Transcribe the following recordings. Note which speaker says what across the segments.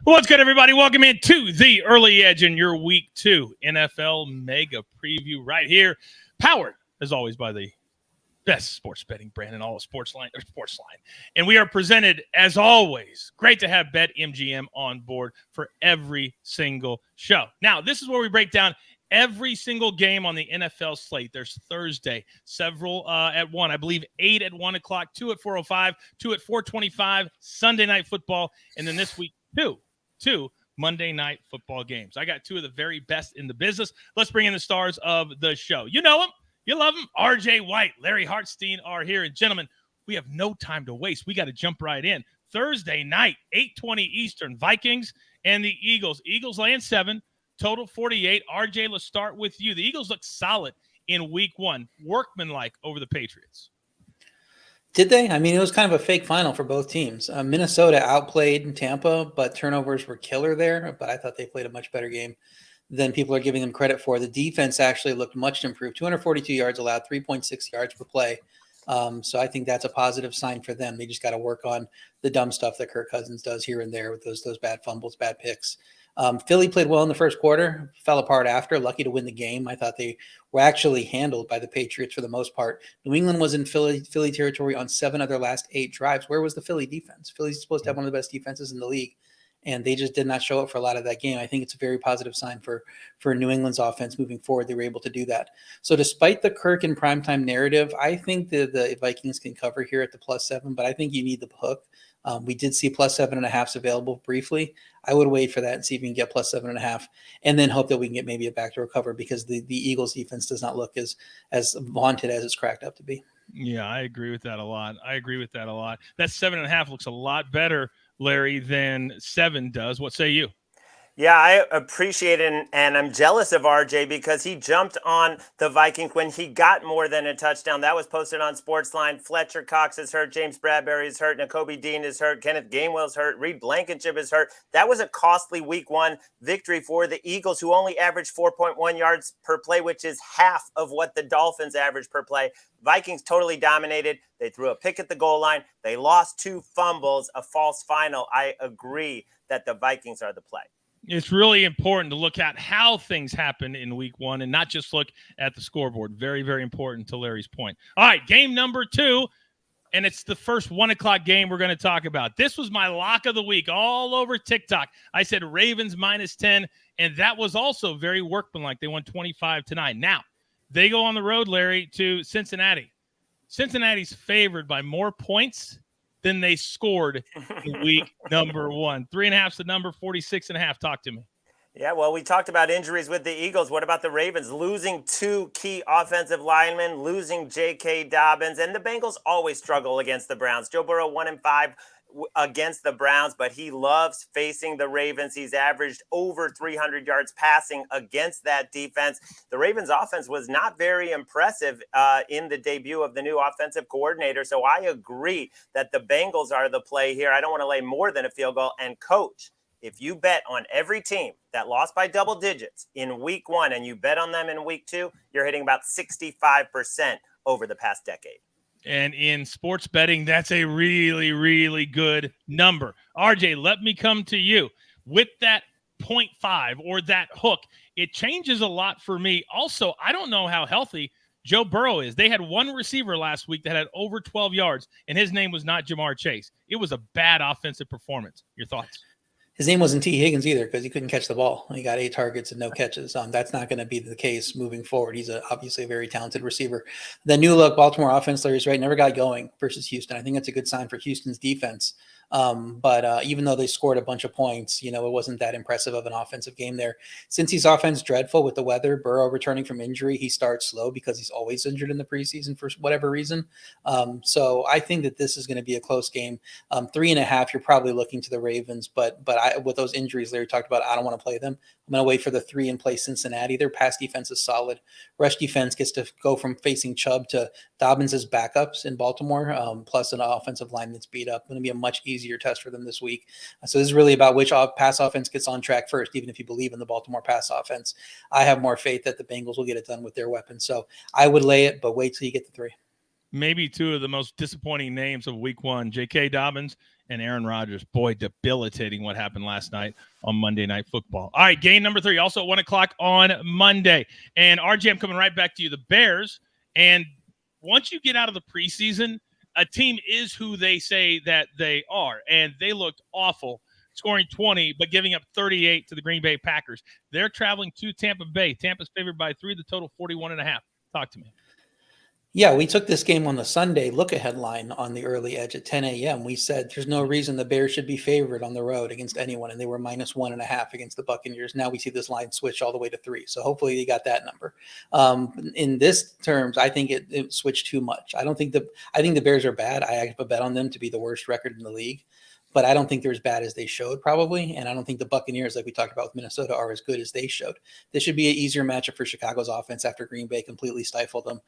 Speaker 1: What's good, everybody? Welcome into the Early Edge in your Week 2 NFL Mega Preview right here. Powered, as always, by the best sports betting brand in all of SportsLine. And we are presented, as always, great to have BetMGM on board for every single show. Now, this is where we break down every single game on the NFL slate. There's Thursday, several at 1. I believe 8 at 1 o'clock, 2 at 4:05, 2 at 4:25, Sunday Night Football, and then this week, two Monday Night Football games. I got two of the very best in the business. Let's bring in the stars of the show. You know them. You love them. RJ White, Larry Hartstein are here. And gentlemen, we have no time to waste. We got to jump right in. Thursday night, 8:20 Eastern, Vikings and the Eagles. Eagles laying 7, total 48. RJ, let's start with you. The Eagles look solid in week 1, workmanlike over the Patriots.
Speaker 2: Did they? I mean, it was kind of a fake final for both teams. Minnesota outplayed Tampa, but turnovers were killer there. But I thought they played a much better game than people are giving them credit for. The defense actually looked much improved. 242 yards allowed, 3.6 yards per play. So I think that's a positive sign for them. They just got to work on the dumb stuff that Kirk Cousins does here and there with those bad fumbles, bad picks. Philly played well in the first quarter, fell apart after, lucky to win the game. I thought they were actually handled by the Patriots for the most part. New England was in Philly territory on 7 of their last 8 drives. Where was the Philly defense? Philly's supposed to have one of the best defenses in the league, and they just did not show up for a lot of that game. I think it's a very positive sign for New England's offense moving forward. They were able to do that. So despite the Kirk and primetime narrative, I think the Vikings can cover here at the +7, but I think you need the hook. We did see +7.5s available briefly. I would wait for that and see if we can get +7.5 and then hope that we can get maybe a backdoor cover because the Eagles defense does not look as vaunted as it's cracked up to be.
Speaker 1: Yeah, I agree with that a lot. That 7.5 looks a lot better, Larry, than 7 does. What say you?
Speaker 3: Yeah, I appreciate it, and I'm jealous of RJ because he jumped on the Vikings when he got more than a touchdown. That was posted on SportsLine. Fletcher Cox is hurt, James Bradbury is hurt, Nakobe Dean is hurt, Kenneth Gainwell's hurt, Reed Blankenship is hurt. That was a costly week 1 victory for the Eagles, who only averaged 4.1 yards per play, which is half of what the Dolphins average per play. Vikings totally dominated. They threw a pick at the goal line. They lost 2 fumbles, a false final. I agree that the Vikings are the play.
Speaker 1: It's really important to look at how things happen in week 1 and not just look at the scoreboard. Very, very important to Larry's point. All right, game number 2, and it's the first 1 o'clock game we're going to talk about. This was my lock of the week all over TikTok. I said Ravens -10, and that was also very workmanlike. They won 25-9. Now, they go on the road, Larry, to Cincinnati. Cincinnati's favored by more points than they scored in week number 1. 3.5's the number, 46.5. Talk to me.
Speaker 3: Yeah, well, we talked about injuries with the Eagles. What about the Ravens? Losing 2 key offensive linemen, losing J.K. Dobbins, and the Bengals always struggle against the Browns. Joe Burrow 1-5 against the Browns, but he loves facing the Ravens. He's averaged over 300 yards passing against that defense. The Ravens offense was not very impressive in the debut of the new offensive coordinator. So I agree that the Bengals are the play here. I don't want to lay more than a field goal. And coach, if you bet on every team that lost by double digits in week 1 and you bet on them in week 2, you're hitting about 65% over the past decade.
Speaker 1: And in sports betting, that's a really, really good number. RJ, let me come to you. With that 0.5 or that hook, it changes a lot for me. Also, I don't know how healthy Joe Burrow is. They had one receiver last week that had over 12 yards, and his name was not Jamar Chase. It was a bad offensive performance. Your thoughts?
Speaker 2: His name wasn't T. Higgins either because he couldn't catch the ball. He got 8 targets and no catches. That's not going to be the case moving forward. He's obviously a very talented receiver. The new look Baltimore offense, Larry's right, never got going versus Houston. I think that's a good sign for Houston's defense. But even though they scored a bunch of points, it wasn't that impressive of an offensive game there. Since he's offense dreadful with the weather, Burrow returning from injury, he starts slow because he's always injured in the preseason for whatever reason. So I think that this is going to be a close game. 3.5, you're probably looking to the Ravens, but with those injuries Larry talked about, I don't want to play them. I'm going to wait for the 3 and play Cincinnati. Their pass defense is solid. Rush defense gets to go from facing Chubb to Dobbins as backups in Baltimore, plus an offensive line that's beat up. Going to be a much easier test for them this week. So this is really about which pass offense gets on track first, even if you believe in the Baltimore pass offense. I have more faith that the Bengals will get it done with their weapons. So I would lay it, but wait till you get the 3.
Speaker 1: Maybe 2 of the most disappointing names of week 1, J.K. Dobbins and Aaron Rodgers. Boy, debilitating what happened last night on Monday Night Football. All right, game number 3, also at 1 o'clock on Monday. And RJ, I'm coming right back to you. The Bears, and once you get out of the preseason, a team is who they say that they are, and they looked awful, scoring 20 but giving up 38 to the Green Bay Packers. They're traveling to Tampa Bay. Tampa's favored by 3, the total 41.5. Talk to me.
Speaker 2: Yeah, we took this game on the Sunday look-ahead line on the early edge at 10 a.m. We said there's no reason the Bears should be favored on the road against anyone, and they were -1.5 against the Buccaneers. Now we see this line switch all the way to 3, so hopefully they got that number. In this terms, I think it switched too much. I think the Bears are bad. I have a bet on them to be the worst record in the league. But I don't think they're as bad as they showed probably. And I don't think the Buccaneers, like we talked about with Minnesota, are as good as they showed. This should be an easier matchup for Chicago's offense after Green Bay completely stifled them.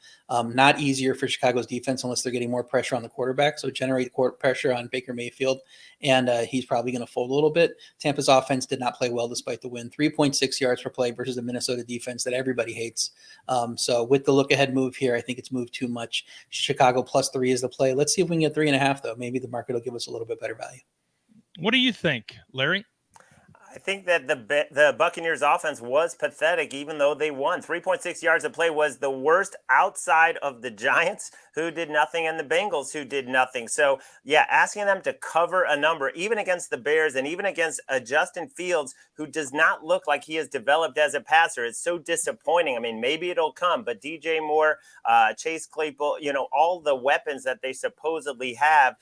Speaker 2: Not easier for Chicago's defense unless they're getting more pressure on the quarterback. So generate court pressure on Baker Mayfield. And he's probably going to fold a little bit. Tampa's offense did not play well despite the win. 3.6 yards per play versus the Minnesota defense that everybody hates. So with the look ahead move here, I think it's moved too much. Chicago +3 is the play. Let's see if we can get 3.5 though. Maybe the market will give us a little bit better value.
Speaker 1: What do you think, Larry?
Speaker 3: I think that the Buccaneers offense was pathetic, even though they won. 3.6 yards of play was the worst outside of the Giants, who did nothing, and the Bengals, who did nothing. So, yeah, asking them to cover a number, even against the Bears and even against Justin Fields, who does not look like he has developed as a passer, it's so disappointing. I mean, maybe it'll come, but DJ Moore, Chase Claypool, all the weapons that they supposedly have,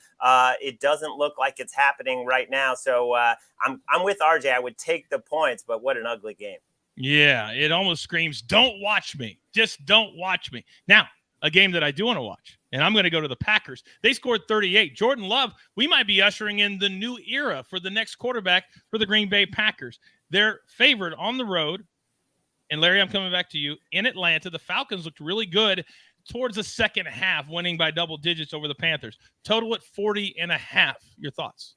Speaker 3: it doesn't look like it's happening right now. So I'm with RJ. I would take the points, but what an ugly game.
Speaker 1: Yeah, it almost screams, don't watch me. Just don't watch me. Now, a game that I do want to watch, and I'm going to go to the Packers. They scored 38. Jordan Love, we might be ushering in the new era for the next quarterback for the Green Bay Packers. They're favored on the road. And, Larry, I'm coming back to you. In Atlanta, the Falcons looked really good towards the second half, winning by double digits over the Panthers. Total at 40.5. Your thoughts?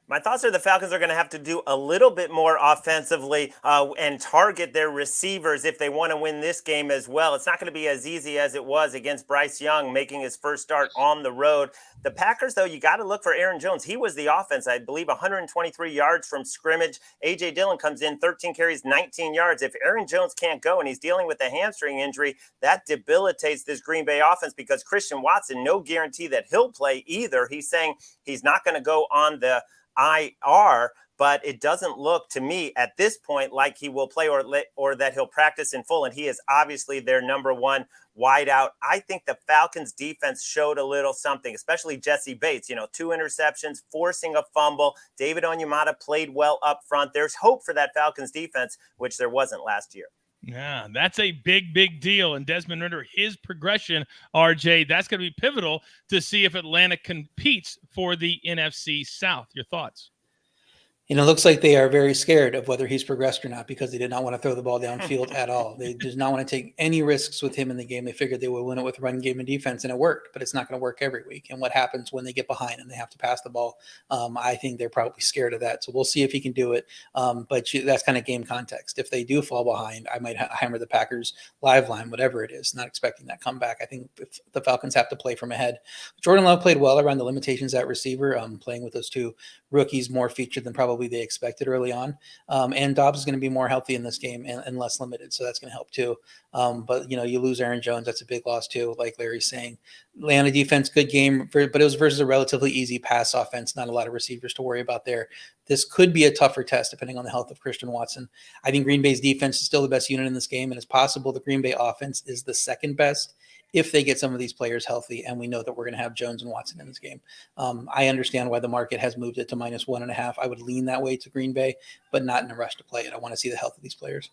Speaker 3: My thoughts are the Falcons are going to have to do a little bit more offensively and target their receivers if they want to win this game as well. It's not going to be as easy as it was against Bryce Young making his first start on the road. The Packers, though, you got to look for Aaron Jones. He was the offense, I believe, 123 yards from scrimmage. A.J. Dillon comes in, 13 carries, 19 yards. If Aaron Jones can't go and he's dealing with a hamstring injury, that debilitates this Green Bay offense because Christian Watson, no guarantee that he'll play either. He's saying he's not going to go on the IR, but it doesn't look to me at this point like he will play or that he'll practice in full, and he is obviously their number one wideout. I think the Falcons defense showed a little something, especially Jesse Bates, 2 interceptions, forcing a fumble. David Onyemata played well up front. There's hope for that Falcons defense, which there wasn't last year.
Speaker 1: Yeah, that's a big, big deal. And Desmond Ridder, his progression, RJ, that's going to be pivotal to see if Atlanta competes for the NFC South. Your thoughts?
Speaker 2: It looks like they are very scared of whether he's progressed or not because they did not want to throw the ball downfield at all. They did not want to take any risks with him in the game. They figured they would win it with run game and defense, and it worked, but it's not going to work every week. And what happens when they get behind and they have to pass the ball? I think they're probably scared of that. So we'll see if he can do it. But that's kind of game context. If they do fall behind, I might hammer the Packers live line, whatever it is, not expecting that comeback. I think if the Falcons have to play from ahead. Jordan Love played well around the limitations at receiver, playing with those 2 rookies more featured than probably they expected early on. And Dobbs is going to be more healthy in this game and less limited. So that's going to help too. But you lose Aaron Jones. That's a big loss too. Like Larry's saying, Atlanta defense, good game, but it was versus a relatively easy pass offense. Not a lot of receivers to worry about there. This could be a tougher test depending on the health of Christian Watson. I think Green Bay's defense is still the best unit in this game. And it's possible the Green Bay offense is the second best if they get some of these players healthy, and we know that we're going to have Jones and Watson in this game. I understand why the market has moved it to -1.5. I would lean that way to Green Bay, but not in a rush to play it. I want to see the health of these players.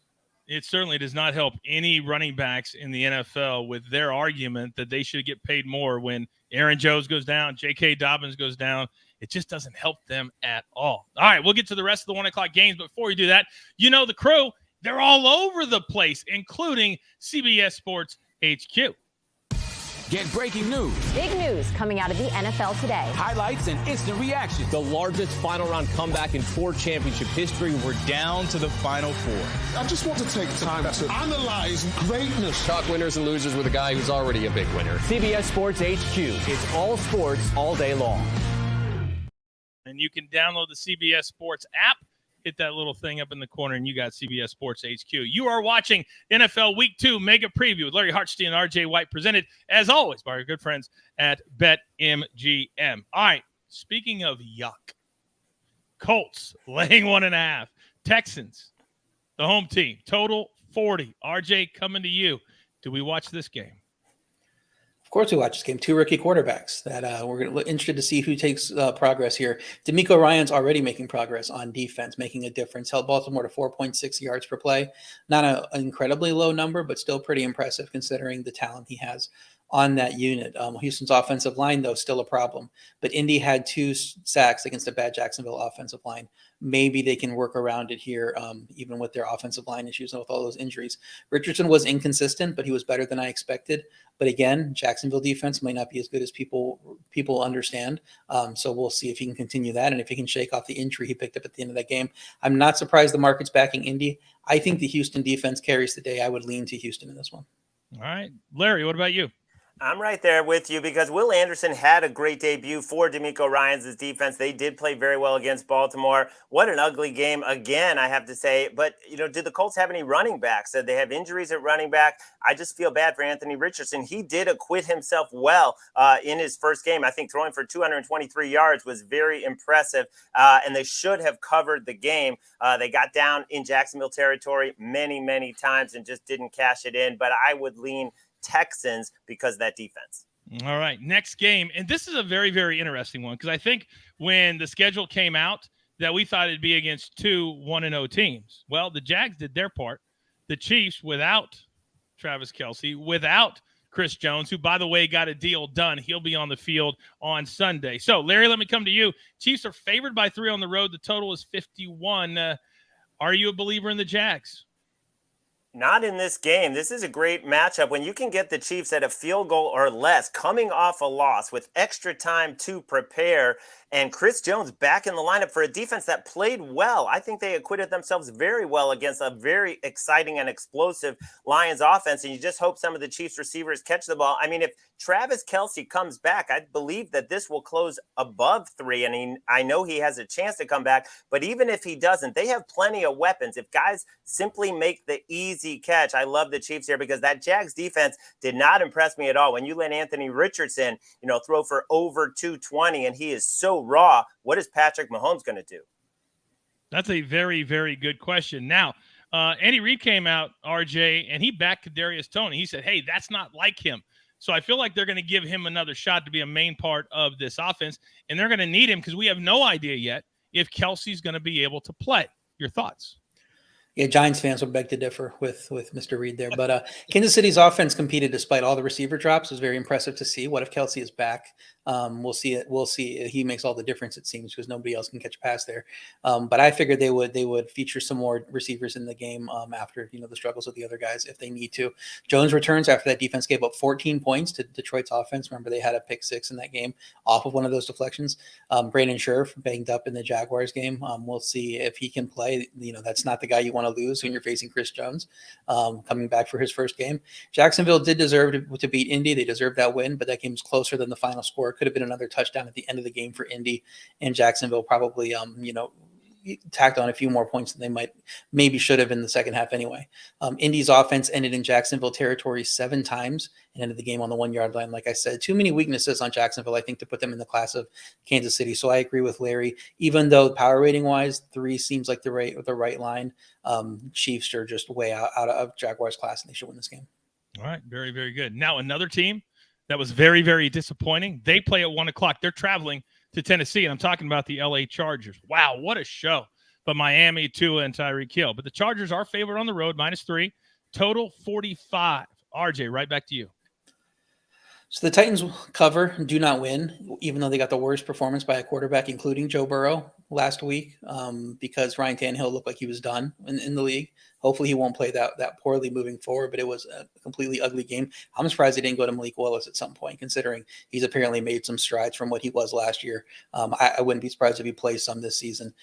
Speaker 1: It certainly does not help any running backs in the NFL with their argument that they should get paid more when Aaron Jones goes down, J.K. Dobbins goes down. It just doesn't help them at all. All right, we'll get to the rest of the 1 o'clock games. But before we do that, the crew, they're all over the place, including CBS Sports HQ.
Speaker 4: Get breaking news.
Speaker 5: Big news coming out of the NFL today.
Speaker 4: Highlights and instant reactions.
Speaker 6: The largest final round comeback in 4 championship history. We're down to the final 4.
Speaker 7: I just want to take time to analyze greatness.
Speaker 6: Talk winners and losers with a guy who's already a big winner.
Speaker 4: CBS Sports HQ. It's all sports all day long.
Speaker 1: And you can download the CBS Sports app. Hit that little thing up in the corner, and you got CBS Sports HQ. You are watching NFL Week 2 Mega Preview with Larry Hartstein and RJ White, presented, as always, by our good friends at BetMGM. All right, speaking of yuck, Colts laying 1.5. Texans, the home team, total 40. RJ, coming to you. Do we watch this game?
Speaker 2: Of course we watch this game. 2 rookie quarterbacks that we're interested to see who takes progress here. D'Amico Ryan's already making progress on defense, making a difference. Held Baltimore to 4.6 yards per play. Not an incredibly low number, but still pretty impressive considering the talent he has on that unit. Houston's offensive line, though, still a problem. But Indy had 2 sacks against a bad Jacksonville offensive line. Maybe they can work around it here, even with their offensive line issues and with all those injuries. Richardson was inconsistent, but he was better than I expected. But again, Jacksonville defense might not be as good as people understand. So we'll see if he can continue that and if he can shake off the injury he picked up at the end of that game. I'm not surprised the market's backing Indy. I think the Houston defense carries the day. I would lean to Houston in this one.
Speaker 1: All right. Larry, what about you?
Speaker 3: I'm right there with you because Will Anderson had a great debut for D'Amico Ryan's defense. They did play very well against Baltimore. What an ugly game again, I have to say. But, did the Colts have any running backs? They have injuries at running back. I just feel bad for Anthony Richardson. He did acquit himself well in his first game. I think throwing for 223 yards was very impressive, and they should have covered the game. They got down in Jacksonville territory many, many times and just didn't cash it in. But I would lean Texans because of that defense.
Speaker 1: All right, next game. And this is a very, very interesting one because I think when the schedule came out that we thought it'd be against 2 1-0 teams. Well, the Jags did their part. The Chiefs, without Travis Kelce, without Chris Jones, who, by the way, got a deal done. He'll be on the field on Sunday. So, Larry, let me come to you. Chiefs are favored by 3 on the road. The total is 51. Are you a believer in the Jags?
Speaker 3: Not in this game. This is a great matchup when you can get the Chiefs at a field goal or less, coming off a loss with extra time to prepare, and Chris Jones back in the lineup for a defense that played well. I think they acquitted themselves very well against a very exciting and explosive Lions offense, and you just hope some of the Chiefs receivers catch the ball. I mean, if Travis Kelce comes back, I believe that this will close above 3, and I know he has a chance to come back, but even if he doesn't, they have plenty of weapons. If guys simply make the easy catch, I love the Chiefs here because that Jags defense did not impress me at all. When you let Anthony Richardson, throw for over 220 and he is so raw, what is Patrick Mahomes going to do?
Speaker 1: That's a very, very good question. Now, Andy Reid came out, RJ, and he backed Kadarius Toney. He said, hey, that's not like him. So I feel like they're going to give him another shot to be a main part of this offense, and they're going to need him because we have no idea yet if Kelsey's going to be able to play. Your thoughts?
Speaker 2: Yeah, Giants fans would beg to differ with Mr. Reid there. But Kansas City's offense competed despite all the receiver drops. It was very impressive to see. What if Kelce is back? We'll see it. We'll see. He makes all the difference, it seems, because nobody else can catch a pass there. But I figured they would feature some more receivers in the game after the struggles with the other guys if they need to. Jones returns after that defense gave up 14 points to Detroit's offense. Remember, they had a pick 6 in that game off of one of those deflections. Brandon Scherf banged up in the Jaguars game. We'll see if he can play. That's not the guy you want to lose when you're facing Chris Jones coming back for his first game. Jacksonville did deserve to beat Indy. They deserved that win, but that game was closer than the final score. Could have been another touchdown at the end of the game for Indy, and Jacksonville probably tacked on a few more points than they maybe should have in the second half anyway. Indy's offense ended in Jacksonville territory 7 times and ended the game on the 1-yard line. Like I said, too many weaknesses on Jacksonville, I think, to put them in the class of Kansas City. So I agree with Larry. Even though power rating wise, 3 seems like the right line, Chiefs are just way out of Jaguars class, and they should win this game.
Speaker 1: All right. Very, very good. Now another team that was very, very disappointing. They play at 1:00. They're traveling to Tennessee, and I'm talking about the LA Chargers. Wow, what a show. But Miami, Tua, and Tyreek Hill. But the Chargers are favored on the road, -3. Total 45. RJ, right back to you.
Speaker 2: So the Titans cover, do not win, even though they got the worst performance by a quarterback, including Joe Burrow last week, because Ryan Tannehill looked like he was done in the league. Hopefully he won't play that poorly moving forward, but it was a completely ugly game. I'm surprised he didn't go to Malik Willis at some point, considering he's apparently made some strides from what he was last year. I wouldn't be surprised if he plays some this season.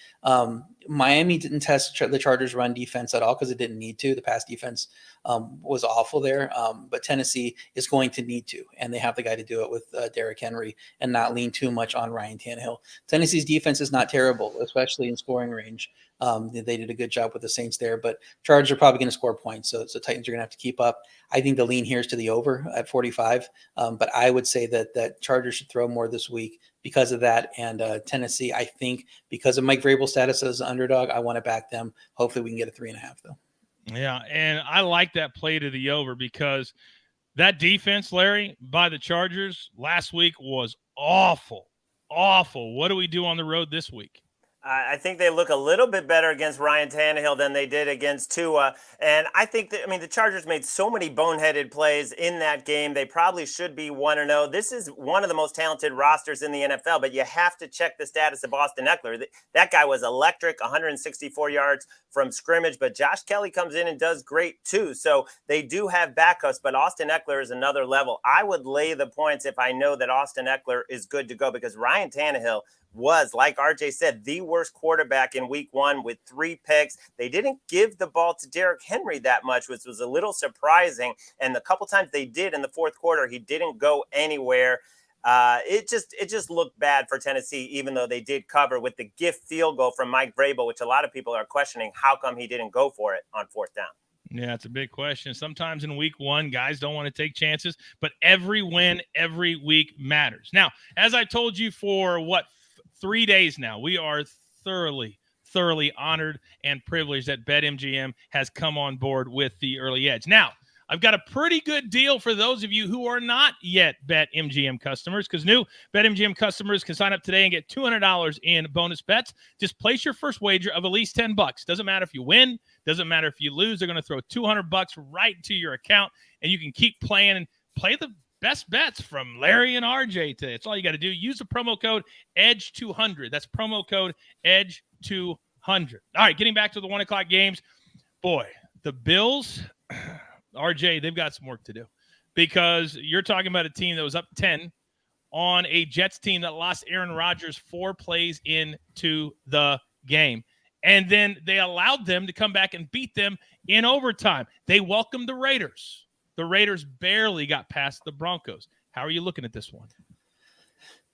Speaker 2: Miami didn't test the Chargers' run defense at all because it didn't need to. The pass defense was awful there, but Tennessee is going to need to, and they have the guy to do it with Derrick Henry and not lean too much on Ryan Tannehill. Tennessee's defense is not terrible, especially in scoring range. They did a good job with the Saints there, but Chargers are probably going to score points, so Titans are going to have to keep up. I think the lean here is to the over at 45, but I would say that Chargers should throw more this week because of that. And Tennessee, I think because of Mike Vrabel's status as an underdog, I want to back them. Hopefully we can get a 3.5 though.
Speaker 1: Yeah, and I like that play to the over because that defense, Larry, by the Chargers last week was awful. What do we do on the road this week?
Speaker 3: I think they look a little bit better against Ryan Tannehill than they did against Tua. And I think that, the Chargers made so many boneheaded plays in that game. They probably should be 1-0. This is one of the most talented rosters in the NFL, but you have to check the status of Austin Eckler. That guy was electric, 164 yards from scrimmage, but Josh Kelly comes in and does great too. So they do have backups, but Austin Eckler is another level. I would lay the points if I know that Austin Eckler is good to go, because Ryan Tannehill was, like RJ said, the worst quarterback in week 1 with 3 picks. They didn't give the ball to Derrick Henry that much, which was a little surprising. And the couple times they did in the fourth quarter, he didn't go anywhere. It just looked bad for Tennessee, even though they did cover with the gift field goal from Mike Vrabel, which a lot of people are questioning how come he didn't go for it on 4th down.
Speaker 1: Yeah, it's a big question. Sometimes in week 1, guys don't want to take chances, but every win, every week matters. Now, as I told you for 3 days now, we are thoroughly honored and privileged that BetMGM has come on board with the early edge. Now, I've got a pretty good deal for those of you who are not yet BetMGM customers, because new BetMGM customers can sign up today and get $200 in bonus bets. Just place your first wager of at least $10. Doesn't matter if you win, doesn't matter if you lose. They're going to throw $200 right into your account, and you can keep playing and play the best bets from Larry and RJ today. That's all you got to do. Use the promo code EDGE200. That's promo code EDGE200. All right, getting back to the 1 o'clock games. Boy, the Bills, RJ, they've got some work to do, because you're talking about a team that was up 10 on a Jets team that lost Aaron Rodgers 4 plays into the game. And then they allowed them to come back and beat them in overtime. They welcomed the Raiders. The Raiders barely got past the Broncos. How are you looking at this one?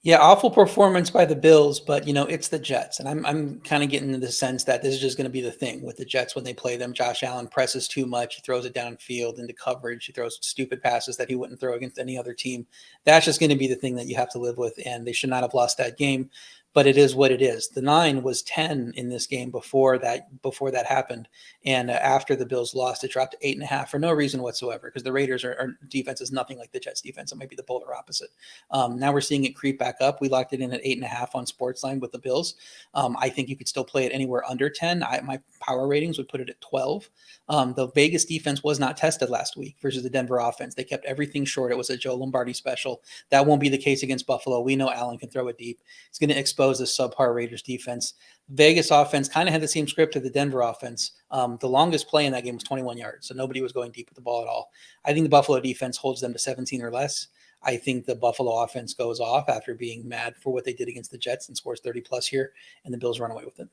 Speaker 2: Yeah, awful performance by the Bills, but it's the Jets, and I'm kind of getting the sense that this is just going to be the thing with the Jets when they play them. Josh Allen presses too much; he throws it downfield into coverage. He throws stupid passes that he wouldn't throw against any other team. That's just going to be the thing that you have to live with, and they should not have lost that game. But it is what it is. The 9 was 10 in this game before that happened, and after the Bills lost, it dropped to 8.5 for no reason whatsoever, because the Raiders are defense is nothing like the Jets defense. It might be the polar opposite. Now we're seeing it creep back up. We locked it in at 8.5 on SportsLine with the Bills. I think you could still play it anywhere under 10. My power ratings would put it at 12. The Vegas defense was not tested last week versus the Denver offense. They kept everything short. It was a Joe Lombardi special. That won't be the case against Buffalo. We know Allen can throw it deep. It's going to expose the subpar Raiders defense. Vegas offense kind of had the same script to the Denver offense. The longest play in that game was 21 yards, so nobody was going deep with the ball at all. I think the Buffalo defense holds them to 17 or less. I think the Buffalo offense goes off after being mad for what they did against the Jets and scores 30-plus here, and the Bills run away with it.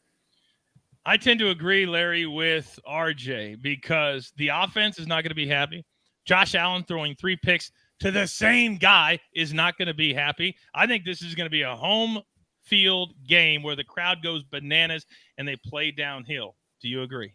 Speaker 1: I tend to agree, Larry, with RJ, because the offense is not going to be happy. Josh Allen throwing 3 picks to the same guy is not going to be happy. I think this is going to be a home field game where the crowd goes bananas and they play downhill. Do you agree?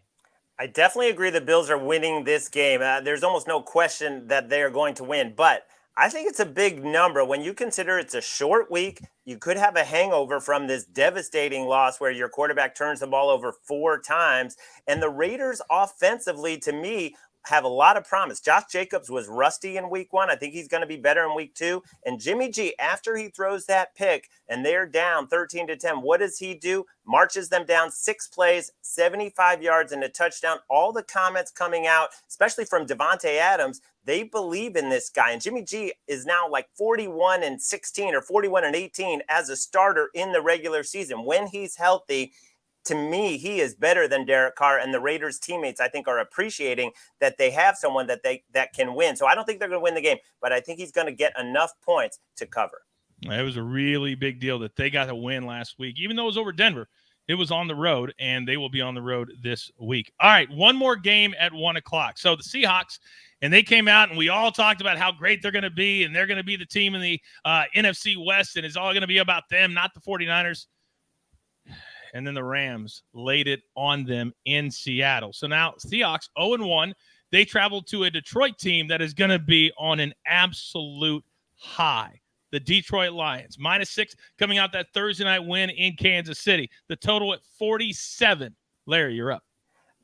Speaker 3: I definitely agree the Bills are winning this game. There's almost no question that they are going to win, but I think it's a big number. When you consider it's a short week, you could have a hangover from this devastating loss where your quarterback turns the ball over 4 times. And the Raiders offensively, to me, have a lot of promise. Josh Jacobs was rusty in week 1. I think he's going to be better in week 2. And Jimmy G, after he throws that pick and they're down 13-10, what does he do? Marches them down 6 plays, 75 yards and a touchdown. All the comments coming out, especially from Devontae Adams, they believe in this guy. And Jimmy G is now like 41-16 or 41-18 as a starter in the regular season. When he's healthy, to me, he is better than Derek Carr, and the Raiders teammates, I think, are appreciating that they have someone that can win. So I don't think they're going to win the game, but I think he's going to get enough points to cover.
Speaker 1: It was a really big deal that they got a win last week. Even though it was over Denver, it was on the road, and they will be on the road this week. All right, one more game at 1 o'clock. So the Seahawks, and they came out, and we all talked about how great they're going to be, and they're going to be the team in the NFC West, and it's all going to be about them, not the 49ers. And then the Rams laid it on them in Seattle. So now Seahawks 0-1. They travel to a Detroit team that is going to be on an absolute high. The Detroit Lions, -6, coming out that Thursday night win in Kansas City. The total at 47. Larry, you're up.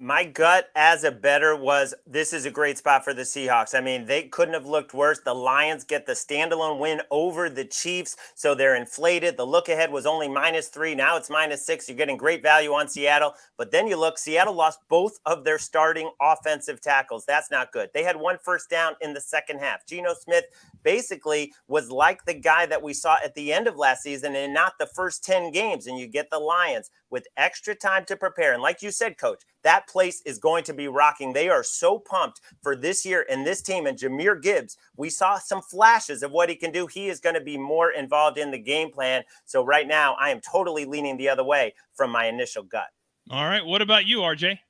Speaker 3: My gut as a bettor was this is a great spot for the Seahawks. I mean, they couldn't have looked worse. The Lions get the standalone win over the Chiefs, so they're inflated. The look ahead was only -3. Now it's -6. You're getting great value on Seattle. But then you look, Seattle lost both of their starting offensive tackles. That's not good. They had 1 first down in the second half. Geno Smith basically was like the guy that we saw at the end of last season and not the first 10 games. And you get the Lions with extra time to prepare. And like you said, Coach, that place is going to be rocking. They are so pumped for this year and this team. And Jahmyr Gibbs, we saw some flashes of what he can do. He is going to be more involved in the game plan. So right now, I am totally leaning the other way from my initial gut.
Speaker 1: All right, what about you, RJ?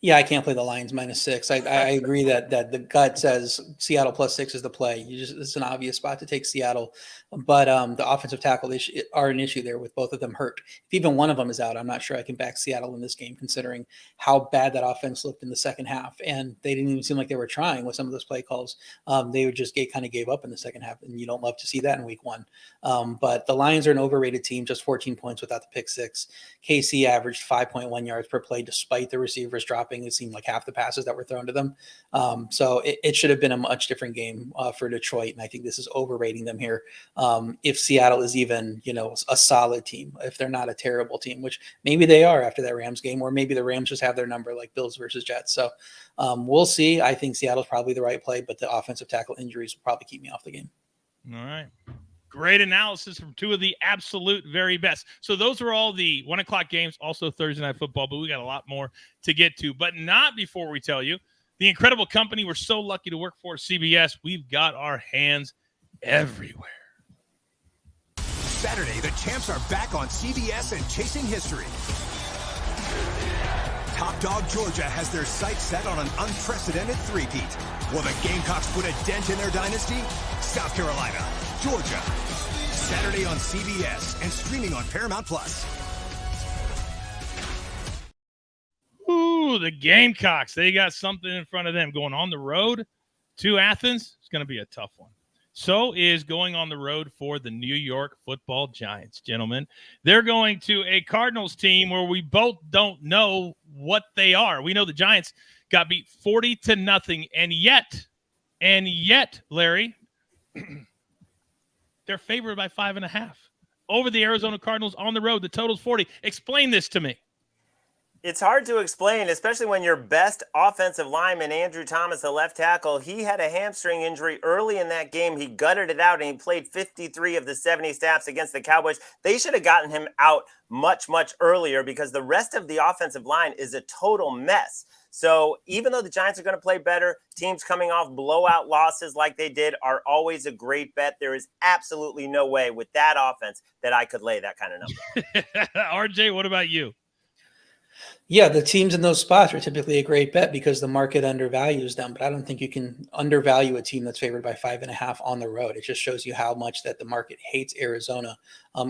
Speaker 2: Yeah, I can't play the Lions -6. I agree that the gut says Seattle +6 is the play. It's an obvious spot to take Seattle, but the offensive tackle are an issue there with both of them hurt. If even one of them is out, I'm not sure I can back Seattle in this game, considering how bad that offense looked in the second half. And they didn't even seem like they were trying with some of those play calls. They would just kind of gave up in the second half, and you don't love to see that in week 1. But the Lions are an overrated team, just 14 points without the pick 6. KC averaged 5.1 yards per play despite the receivers dropping. It seemed like half the passes that were thrown to them. So it should have been a much different game for Detroit. And I think this is overrating them here. If Seattle is even, a solid team, if they're not a terrible team, which maybe they are after that Rams game, or maybe the Rams just have their number like Bills versus Jets. So we'll see. I think Seattle's probably the right play, but the offensive tackle injuries will probably keep me off the game.
Speaker 1: All right. Great analysis from 2 of the absolute very best. So those are all the 1 o'clock games, also Thursday Night Football, but we got a lot more to get to. But not before we tell you, the incredible company we're so lucky to work for, CBS, we've got our hands everywhere.
Speaker 8: Saturday, the champs are back on CBS and chasing history. Top dog Georgia has their sights set on an unprecedented three-peat. Will the Gamecocks put a dent in their dynasty? South Carolina, Georgia. Saturday on CBS and streaming on Paramount+.
Speaker 1: Ooh, the Gamecocks. They got something in front of them. Going on the road to Athens, it's going to be a tough one. So is going on the road for the New York Football Giants, gentlemen. They're going to a Cardinals team where we both don't know what they are. We know the Giants got beat 40-0, and yet, Larry, they're favored by 5.5 over the Arizona Cardinals on the road. The total's 40. Explain this to me.
Speaker 3: It's hard to explain, especially when your best offensive lineman, Andrew Thomas, the left tackle, he had a hamstring injury early in that game. He gutted it out, and he played 53 of the 70 snaps against the Cowboys. They should have gotten him out much, much earlier because the rest of the offensive line is a total mess. So even though the Giants are going to play better, teams coming off blowout losses like they did are always a great bet. There is absolutely no way with that offense that I could lay that kind of number.
Speaker 1: RJ, what about you?
Speaker 2: Yeah, the teams in those spots are typically a great bet because the market undervalues them. But I don't think you can undervalue a team that's favored by 5.5 on the road. It just shows you how much that the market hates Arizona,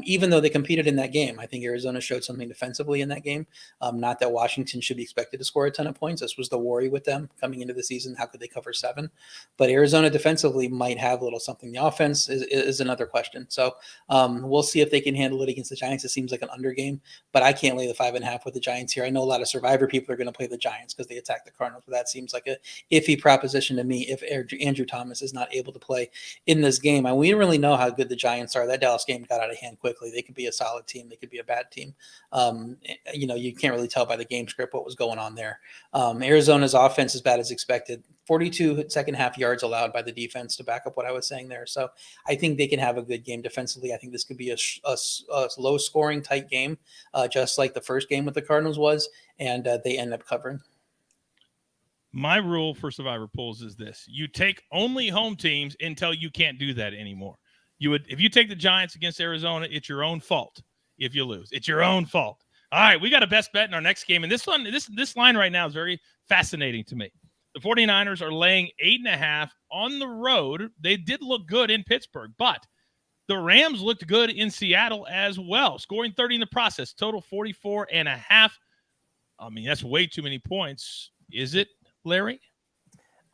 Speaker 2: even though they competed in that game. I think Arizona showed something defensively in that game. Not that Washington should be expected to score a ton of points. This was the worry with them coming into the season. How could they cover 7? But Arizona defensively might have a little something. The offense is another question. So we'll see if they can handle it against the Giants. It seems like an under game, but I can't lay the 5.5 with the Giants here. I know a lot of Survivor people are going to play the Giants because they attack the Cardinals, but that seems like a iffy proposition to me if Andrew Thomas is not able to play in this game. And we don't really know how good the Giants are. That Dallas game got out of hand quickly. They could be a solid team. They could be a bad team. You can't really tell by the game script what was going on there. Arizona's offense is bad as expected. 42 second half yards allowed by the defense to back up what I was saying there. So I think they can have a good game defensively. I think this could be a low scoring tight game, just like the first game with the Cardinals was, and they end up covering.
Speaker 1: My rule for survivor pools is this: you take only home teams until you can't do that anymore. If you take the Giants against Arizona, it's your own fault. If you lose, it's your own fault. All right, we got a best bet in our next game, and this line right now is very fascinating to me. The 49ers are laying 8.5 on the road. They did look good in Pittsburgh, but the Rams looked good in Seattle as well, scoring 30 in the process, total 44.5. I mean, that's way too many points. Is it, Larry?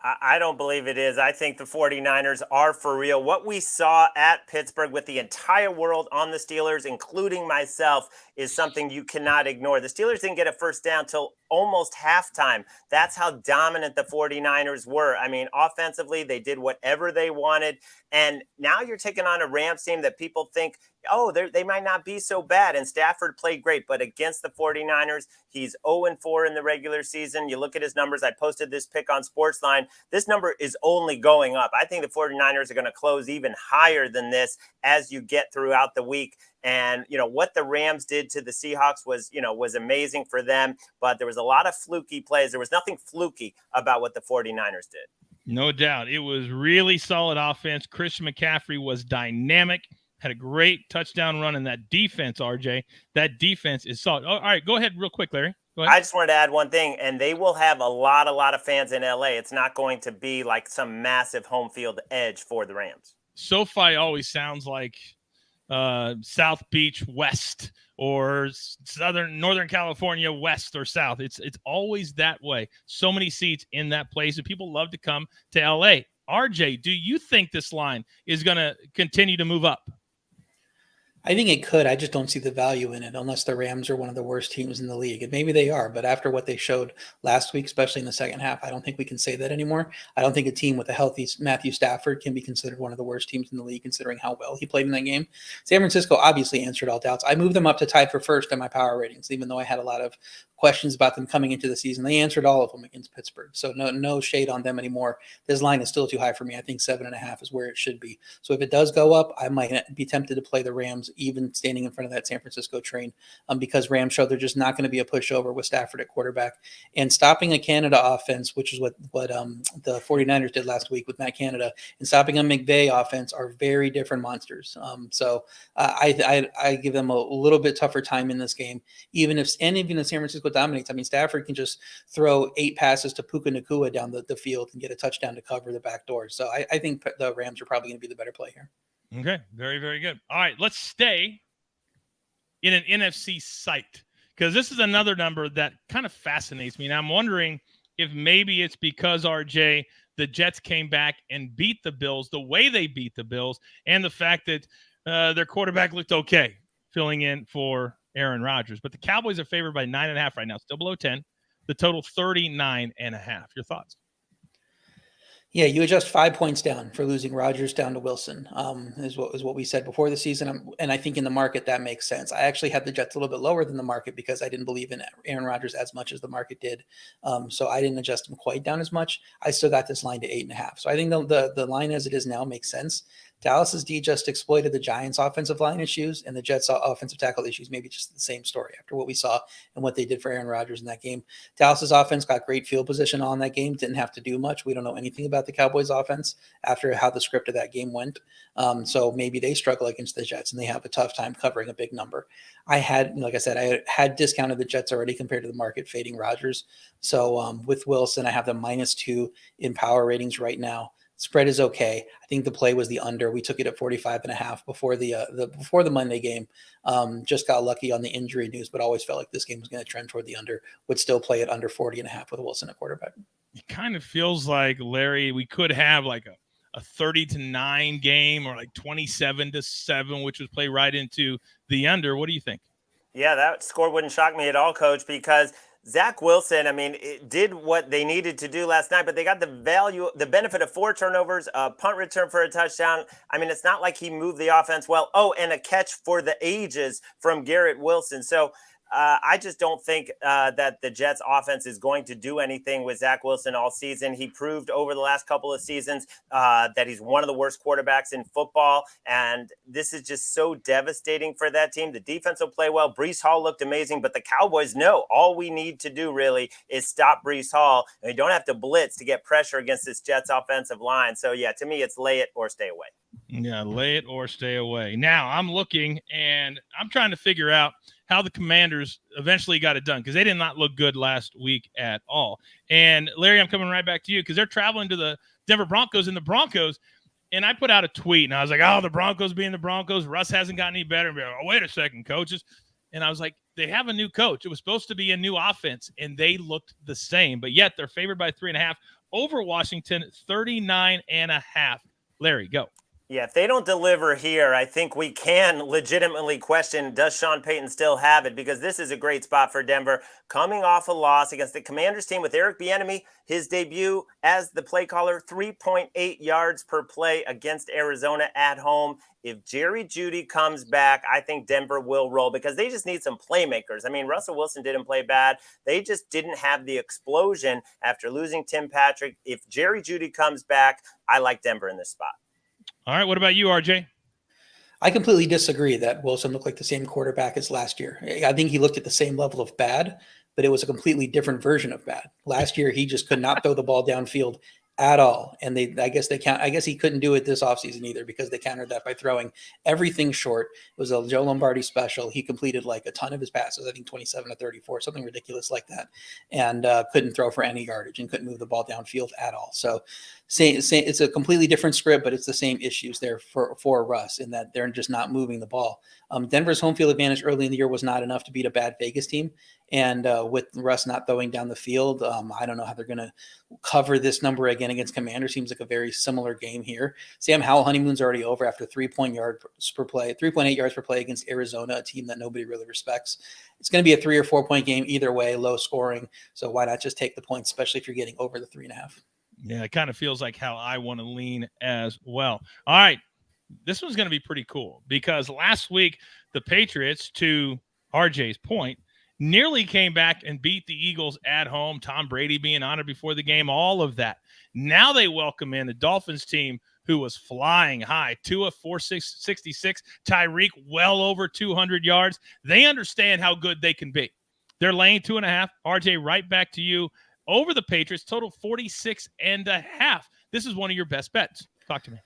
Speaker 3: I don't believe it is. I think the 49ers are for real. What we saw at Pittsburgh with the entire world on the Steelers, including myself, is something you cannot ignore. The Steelers didn't get a first down till almost halftime. That's how dominant the 49ers were. I mean, offensively, they did whatever they wanted. And now you're taking on a Rams team that people think, oh, they might not be so bad. And Stafford played great, but against the 49ers, he's 0-4 in the regular season. You look at his numbers. I posted this pick on SportsLine. This number is only going up. I think the 49ers are going to close even higher than this as you get throughout the week. And, what the Rams did to the Seahawks was amazing for them. But there was a lot of fluky plays. There was nothing fluky about what the 49ers did.
Speaker 1: No doubt. It was really solid offense. Christian McCaffrey was dynamic, had a great touchdown run in that defense, RJ. That defense is solid. Oh, all right, go ahead real quick, Larry. Go ahead.
Speaker 3: I just wanted to add one thing, and they will have a lot of fans in LA. It's not going to be like some massive home field edge for the Rams.
Speaker 1: SoFi always sounds like South Beach West or Northern California West or South. It's always that way. So many seats in that place, and people love to come to LA. RJ, do you think this line is going to continue to move up?
Speaker 2: I think it could. I just don't see the value in it unless the Rams are one of the worst teams in the league. And maybe they are, but after what they showed last week, especially in the second half, I don't think we can say that anymore. I don't think a team with a healthy Matthew Stafford can be considered one of the worst teams in the league, considering how well he played in that game. San Francisco obviously answered all doubts. I moved them up to tied for first in my power ratings, even though I had a lot of questions about them coming into the season. They answered all of them against Pittsburgh. So no shade on them anymore. This line is still too high for me. I think 7.5 is where it should be. So if it does go up, I might be tempted to play the Rams, even standing in front of that San Francisco train, because Rams showed they're just not going to be a pushover with Stafford at quarterback. And stopping a Canada offense, which is what the 49ers did last week with Matt Canada, and stopping a McVay offense are very different monsters. So I give them a little bit tougher time in this game, even if San Francisco dominates. I mean, Stafford can just throw 8 passes to Puka Nacua down the field and get a touchdown to cover the back door. So I think the Rams are probably going to be the better play here.
Speaker 1: Okay, very, very good. All right, let's stay in an NFC site, because this is another number that kind of fascinates me. And I'm wondering if maybe it's because, RJ, the Jets came back and beat the Bills the way they beat the Bills, and the fact that their quarterback looked okay filling in for Aaron Rodgers. But the Cowboys are favored by 9.5 right now, still below 10. The total 39.5. Your thoughts?
Speaker 2: Yeah, you adjust 5 points down for losing Rodgers down to Wilson, is what we said before the season. And I think in the market that makes sense. I actually had the Jets a little bit lower than the market because I didn't believe in Aaron Rodgers as much as the market did. So I didn't adjust him quite down as much. I still got this line to 8.5. So I think the line as it is now makes sense. Dallas's D just exploited the Giants' offensive line issues, and the Jets' offensive tackle issues. Maybe just the same story after what we saw and what they did for Aaron Rodgers in that game. Dallas's offense got great field position on that game, didn't have to do much. We don't know anything about the Cowboys' offense after how the script of that game went. So maybe they struggle against the Jets, and they have a tough time covering a big number. I had discounted the Jets already compared to the market fading Rodgers. So with Wilson, I have them -2 in power ratings right now. Spread is okay. I think the play was the under. We took it at 45.5 before the Monday game. Just got lucky on the injury news, but always felt like this game was going to trend toward the under. Would still play it under 40.5 with Wilson at quarterback.
Speaker 1: It kind of feels like, Larry, we could have like a 30-9 game or like 27-7, which would play right into the under. What do you think?
Speaker 3: Yeah, that score wouldn't shock me at all, Coach, because Zach Wilson, I mean, it did what they needed to do last night, but they got the benefit of 4 turnovers, a punt return for a touchdown. I mean, it's not like he moved the offense well. Oh, and a catch for the ages from Garrett Wilson. So I just don't think that the Jets offense is going to do anything with Zach Wilson all season. He proved over the last couple of seasons that he's one of the worst quarterbacks in football. And this is just so devastating for that team. The defense will play well. Breece Hall looked amazing, but the Cowboys know all we need to do really is stop Breece Hall. And we don't have to blitz to get pressure against this Jets offensive line. So yeah, to me, it's lay it or stay away.
Speaker 1: Yeah, lay it or stay away. Now I'm looking and I'm trying to figure out how the Commanders eventually got it done because they did not look good last week at all. And Larry, I'm coming right back to you because they're traveling to the Denver Broncos and the Broncos. And I put out a tweet and I was like, oh, the Broncos being the Broncos. Russ hasn't gotten any better. And like, oh, wait a second, coaches. And I was like, they have a new coach. It was supposed to be a new offense and they looked the same, but yet they're favored by 3.5 over Washington, 39.5. Larry, go.
Speaker 3: Yeah, if they don't deliver here, I think we can legitimately question, does Sean Payton still have it? Because this is a great spot for Denver. Coming off a loss against the Commanders team with Eric Bieniemy, his debut as the play caller, 3.8 yards per play against Arizona at home. If Jerry Jeudy comes back, I think Denver will roll because they just need some playmakers. I mean, Russell Wilson didn't play bad. They just didn't have the explosion after losing Tim Patrick. If Jerry Jeudy comes back, I like Denver in this spot.
Speaker 1: All right. What about you, RJ?
Speaker 2: I completely disagree that Wilson looked like the same quarterback as last year. I think he looked at the same level of bad, but it was a completely different version of bad. Last year, he just could not throw the ball downfield at all. And I guess he couldn't do it this offseason either because they countered that by throwing everything short. It was a Joe Lombardi special. He completed like a ton of his passes, I think 27 to 34, something ridiculous like that, and couldn't throw for any yardage and couldn't move the ball downfield at all. So it's a completely different script, but it's the same issues there for Russ in that they're just not moving the ball. Denver's home field advantage early in the year was not enough to beat a bad Vegas team. And with Russ not throwing down the field, I don't know how they're going to cover this number again against Commanders. Seems like a very similar game here. Sam Howell honeymoon's already over after 3.8 yards per play against Arizona, a team that nobody really respects. It's going to be a 3 or 4 point game either way, low scoring. So why not just take the points, especially if you're getting over the 3.5? Yeah,
Speaker 1: it kind of feels like how I want to lean as well. All right. This one's going to be pretty cool because last week the Patriots, to RJ's point, nearly came back and beat the Eagles at home. Tom Brady being honored before the game, all of that. Now they welcome in the Dolphins team who was flying high. Tua 466, Tyreek well over 200 yards. They understand how good they can be. They're laying 2.5. RJ, right back to you. Over the Patriots, total 46.5. This is one of your best bets. Talk to me.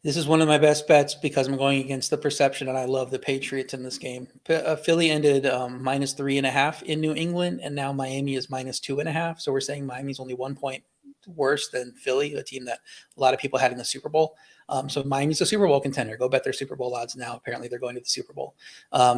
Speaker 2: This is one of my best bets because I'm going against the perception, and I love the Patriots in this game. Philly ended minus 3.5 in New England, and now Miami is minus 2.5. So we're saying Miami's only 1 point worse than Philly, a team that a lot of people had in the Super Bowl. So Miami's a Super Bowl contender. Go bet their Super Bowl odds now. Apparently they're going to the Super Bowl.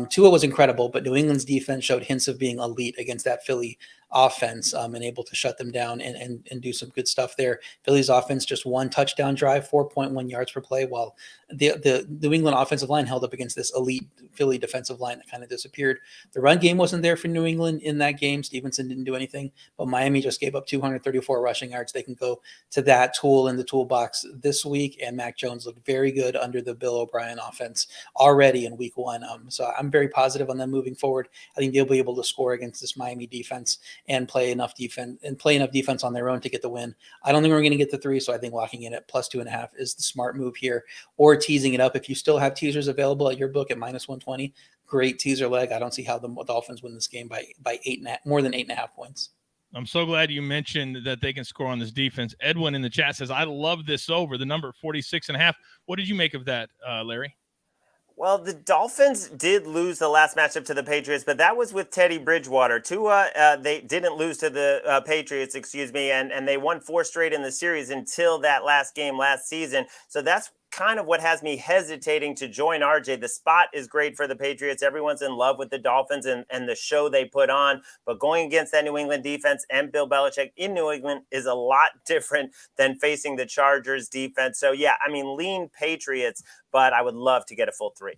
Speaker 2: Tua was incredible, but New England's defense showed hints of being elite against that Philly offense and able to shut them down and do some good stuff there. Philly's offense just one touchdown drive, 4.1 yards per play, while the New England offensive line held up against this elite Philly defensive line that kind of disappeared. The run game wasn't there for New England in that game. Stevenson didn't do anything, but Miami just gave up 234 rushing yards. They can go to that tool in the toolbox this week, and Mac Jones looked very good under the Bill O'Brien offense already in week 1. So I'm very positive on them moving forward. I think they'll be able to score against this Miami defense and play enough defense on their own to get the win. I don't think we're going to get the 3, so I think locking in at plus 2.5 is the smart move here, or teasing it up. If you still have teasers available at your book at minus 120, great teaser leg. I don't see how the Dolphins win this game by 8.5, more than 8.5 points.
Speaker 1: I'm so glad you mentioned that they can score on this defense. Edwin in the chat says, I love this over, the number 46.5. What did you make of that, Larry?
Speaker 3: Well, the Dolphins did lose the last matchup to the Patriots, but that was with Teddy Bridgewater. Tua, they didn't lose to the Patriots, and they won 4 straight in the series until that last game last season. So that's kind of what has me hesitating to join RJ. The spot is great for the Patriots. Everyone's in love with the Dolphins and the show they put on, but going against that New England defense and Bill Belichick in New England is a lot different than facing the Chargers defense. So yeah, I mean, lean Patriots, but I would love to get a full 3.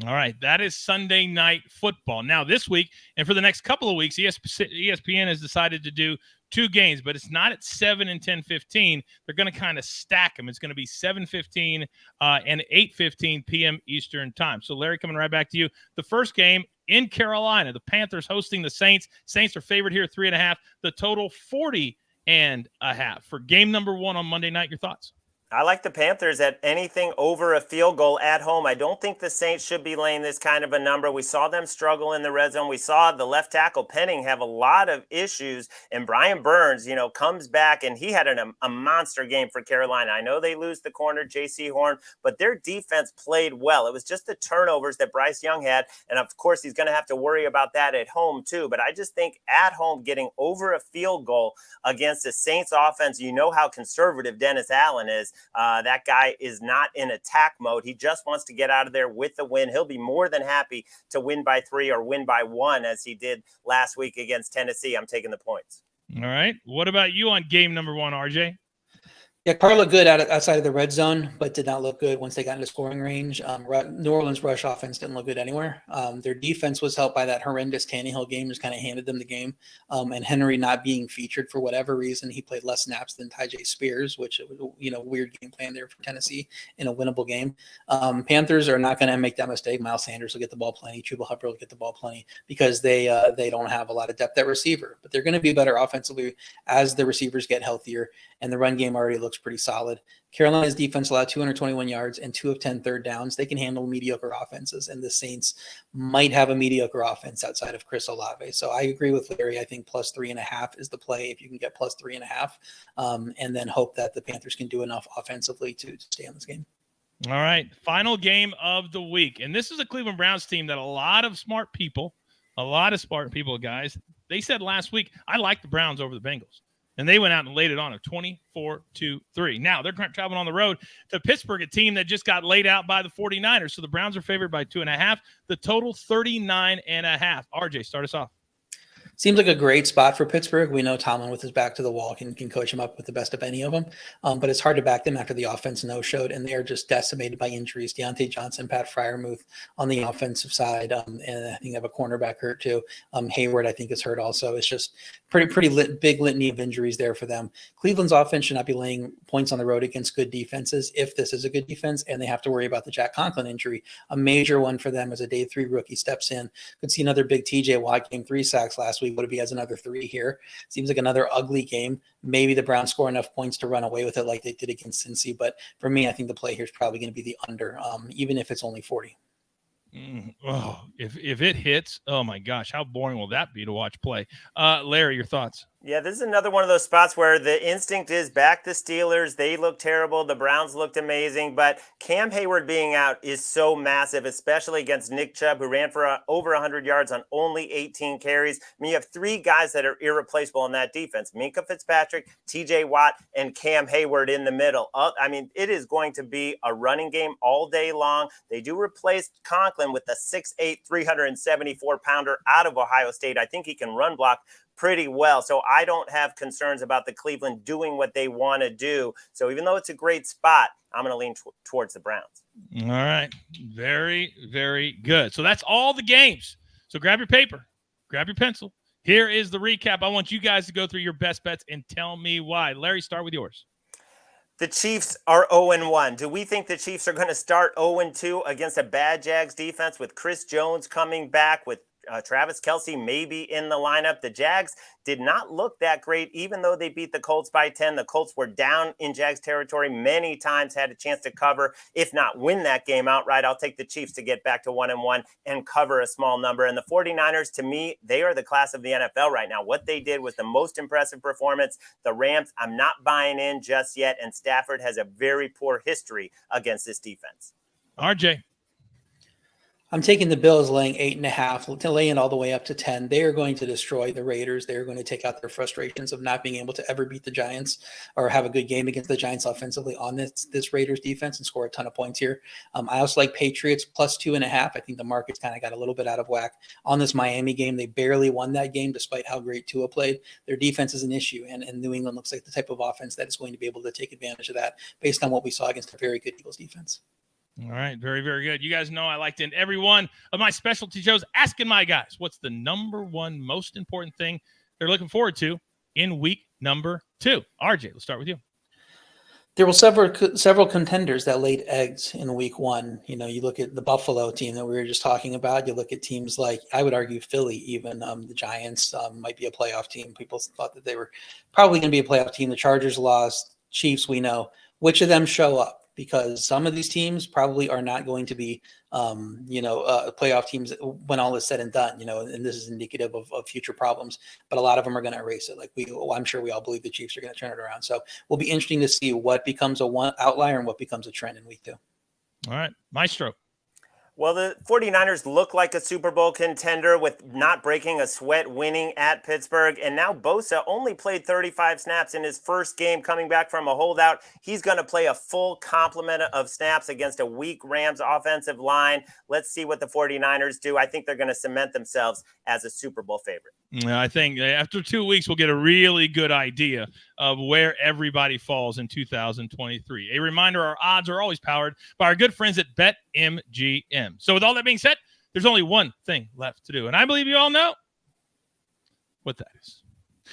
Speaker 1: All right, that is Sunday Night Football. Now this week and for the next couple of weeks, ESPN has decided to do 2 games, but it's not at 7 and 10:15. They're going to kind of stack them. It's going to be 7:15 and 8:15 p.m. Eastern time. So Larry, coming right back to you. The first game in Carolina. The Panthers hosting the Saints. Saints are favored here 3.5. The total 40.5 for game number 1 on Monday night. Your thoughts?
Speaker 3: I like the Panthers at anything over a field goal at home. I don't think the Saints should be laying this kind of a number. We saw them struggle in the red zone. We saw the left tackle Penning have a lot of issues, and Brian Burns, comes back, and he had a monster game for Carolina. I know they lose the corner, J.C. Horn, but their defense played well. It was just the turnovers that Bryce Young had, and of course he's going to have to worry about that at home too. But I just think at home getting over a field goal against the Saints offense, you know how conservative Dennis Allen is. That guy is not in attack mode. He just wants to get out of there with the win. He'll be more than happy to win by 3 or win by 1 as he did last week against Tennessee. I'm taking the points.
Speaker 1: All right. What about you on game number 1, RJ?
Speaker 2: Yeah, Carr looked good outside of the red zone, but did not look good once they got into scoring range. New Orleans rush offense didn't look good anywhere. Their defense was helped by that horrendous Tannehill game, just kind of handed them the game. And Henry not being featured for whatever reason, he played less snaps than Tyjae Spears, which weird game plan there for Tennessee in a winnable game. Panthers are not going to make that mistake. Miles Sanders will get the ball plenty. Chuba Hubbard will get the ball plenty because they don't have a lot of depth at receiver. But they're going to be better offensively as the receivers get healthier, and the run game already looks pretty solid. Carolina's defense allowed 221 yards and 2 of 10 third downs. They can handle mediocre offenses, and the Saints might have a mediocre offense outside of Chris Olave. So I agree with Larry. I think plus 3.5 is the play if you can get plus 3.5, and then hope that the Panthers can do enough offensively to stay on this game.
Speaker 1: All right, final game of the week. And this is a Cleveland Browns team that a lot of smart people, guys, they said last week, I like the Browns over the Bengals. And they went out and laid it on a 24-3. Now they're traveling on the road to Pittsburgh, a team that just got laid out by the 49ers. So the Browns are favored by 2.5. The total 39.5. RJ, start us off.
Speaker 2: Seems like a great spot for Pittsburgh. We know Tomlin with his back to the wall can coach him up with the best of any of them. But it's hard to back them after the offense no-showed, and they're just decimated by injuries. Deontay Johnson, Pat Freiermuth on the offensive side, and I think they have a cornerback hurt too. Hayward, I think, is hurt also. It's just big litany of injuries there for them. Cleveland's offense should not be laying points on the road against good defenses if this is a good defense, and they have to worry about the Jack Conklin injury, a major one for them as a day 3 rookie steps in. Could see another big TJ Watt game, 3 sacks last week. What if he has another 3 here? Seems like another ugly game. Maybe the Browns score enough points to run away with it like they did against Cincy, but for me, I think the play here is probably going to be the under, even if it's only 40.
Speaker 1: If it hits, oh my gosh, how boring will that be to watch play? Larry, your thoughts?
Speaker 3: Yeah, this is another one of those spots where the instinct is back the Steelers. They look terrible. The Browns looked amazing. But Cam Hayward being out is so massive, especially against Nick Chubb, who ran for over 100 yards on only 18 carries. I mean, you have 3 guys that are irreplaceable in that defense. Minkah Fitzpatrick, TJ Watt, and Cam Hayward in the middle. I mean, it is going to be a running game all day long. They do replace Conklin with the 6'8", 374-pounder out of Ohio State. I think he can run block pretty well. So I don't have concerns about the Cleveland doing what they want to do. So even though it's a great spot, I'm going to lean towards the Browns.
Speaker 1: All right. Very, very good. So that's all the games. So grab your paper, grab your pencil. Here is the recap. I want you guys to go through your best bets and tell me why. Larry, start with yours.
Speaker 3: The Chiefs are 0-1. Do we think the Chiefs are going to start 0-2 against a bad Jags defense with Chris Jones coming back, with Travis Kelce maybe in the lineup? The Jags did not look that great, even though they beat the Colts by 10. The Colts were down in Jags territory many times, had a chance to cover, if not win that game outright. I'll take the Chiefs to get back to 1-1 and cover a small number. And the 49ers, to me, they are the class of the NFL right now. What they did was the most impressive performance. The Rams, I'm not buying in just yet, and Stafford has a very poor history against this defense.
Speaker 1: RJ.
Speaker 2: I'm taking the Bills laying 8.5 to laying all the way up to 10. They are going to destroy the Raiders. They're going to take out their frustrations of not being able to ever beat the Giants or have a good game against the Giants offensively on this Raiders defense and score a ton of points here. I also like Patriots plus 2.5. I think the market's kind of got a little bit out of whack on this Miami game. They barely won that game despite how great Tua played. Their defense is an issue, and New England looks like the type of offense that is going to be able to take advantage of that based on what we saw against a very good Eagles defense.
Speaker 1: All right. Very, very good. You guys know I like to end every one of my specialty shows asking my guys, what's the number one most important thing they're looking forward to in week number 2? RJ, let's start with you.
Speaker 2: There were several contenders that laid eggs in week one. You know, you look at the Buffalo team that we were just talking about. You look at teams like, I would argue, Philly, even the Giants might be a playoff team. People thought that they were probably going to be a playoff team. The Chargers lost. Chiefs, we know. Which of them show up? Because some of these teams probably are not going to be, playoff teams when all is said and done. You know, and this is indicative of future problems. But a lot of them are going to erase it. Like I'm sure we all believe the Chiefs are going to turn it around. So will be interesting to see what becomes a one outlier and what becomes a trend in week 2.
Speaker 1: All right, Maestro.
Speaker 3: Well, the 49ers look like a Super Bowl contender with not breaking a sweat, winning at Pittsburgh. And now Bosa only played 35 snaps in his first game coming back from a holdout. He's going to play a full complement of snaps against a weak Rams offensive line. Let's see what the 49ers do. I think they're going to cement themselves as a Super Bowl favorite.
Speaker 1: I think after 2 weeks, we'll get a really good idea of where everybody falls in 2023. A reminder, our odds are always powered by our good friends at BetMGM. So with all that being said, there's only one thing left to do. And I believe you all know what that is.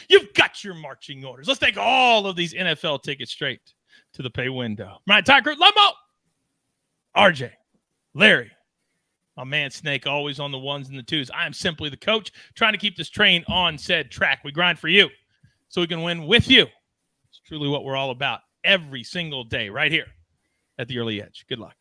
Speaker 1: You've got your marching orders. Let's take all of these NFL tickets straight to the pay window. My entire crew, Lumbo, RJ, Larry, my man Snake, always on the ones and the twos. I am simply the coach trying to keep this train on said track. We grind for you so we can win with you. It's truly what we're all about every single day right here at the Early Edge. Good luck.